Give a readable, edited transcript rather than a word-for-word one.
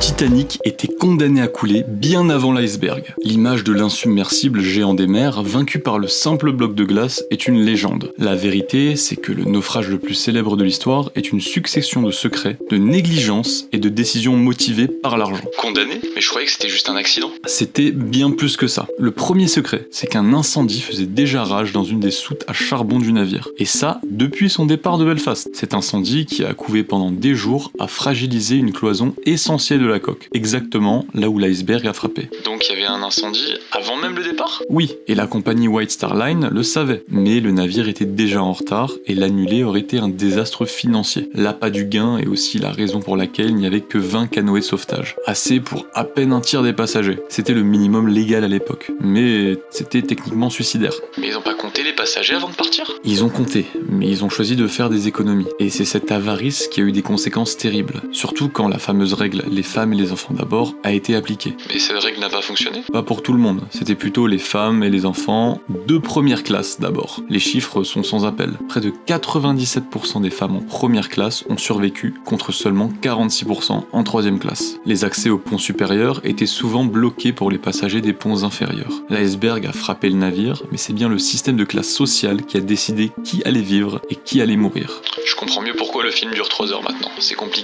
Titanic était condamné à couler bien avant l'iceberg. L'image de l'insubmersible géant des mers, vaincu par le simple bloc de glace, est une légende. La vérité, c'est que le naufrage le plus célèbre de l'histoire est une succession de secrets, de négligences et de décisions motivées par l'argent. Condamné? Mais je croyais que c'était juste un accident. C'était bien plus que ça. Le premier secret, c'est qu'un incendie faisait déjà rage dans une des soutes à charbon du navire. Et ça, depuis son départ de Belfast. Cet incendie, qui a couvé pendant des jours, a fragilisé une cloison essentielle de la coque, exactement là où l'iceberg a frappé. Donc il y avait un incendie avant même le départ? Oui, et la compagnie White Star Line le savait, mais le navire était déjà en retard et l'annuler aurait été un désastre financier. L'appât du gain est aussi la raison pour laquelle il n'y avait que 20 canoës de sauvetage, assez pour à peine un tiers des passagers. C'était le minimum légal à l'époque, mais c'était techniquement suicidaire. Mais ils ont pas compté les passagers avant de partir? Ils ont compté, mais ils ont choisi de faire des économies. Et c'est cette avarice qui a eu des conséquences terribles, surtout quand la fameuse règle « les femmes et les enfants d'abord » a été appliquée. Mais cette règle n'a pas fonctionné? Pas pour tout le monde, c'était plutôt les femmes et les enfants de première classe d'abord. Les chiffres sont sans appel. Près de 97% des femmes en première classe ont survécu, contre seulement 46% en troisième classe. Les accès aux ponts supérieurs étaient souvent bloqués pour les passagers des ponts inférieurs. L'iceberg a frappé le navire, mais c'est bien le système de classe sociale qui a décidé qui allait vivre et qui allait mourir. Je comprends mieux pourquoi le film dure 3 heures maintenant, c'est compliqué.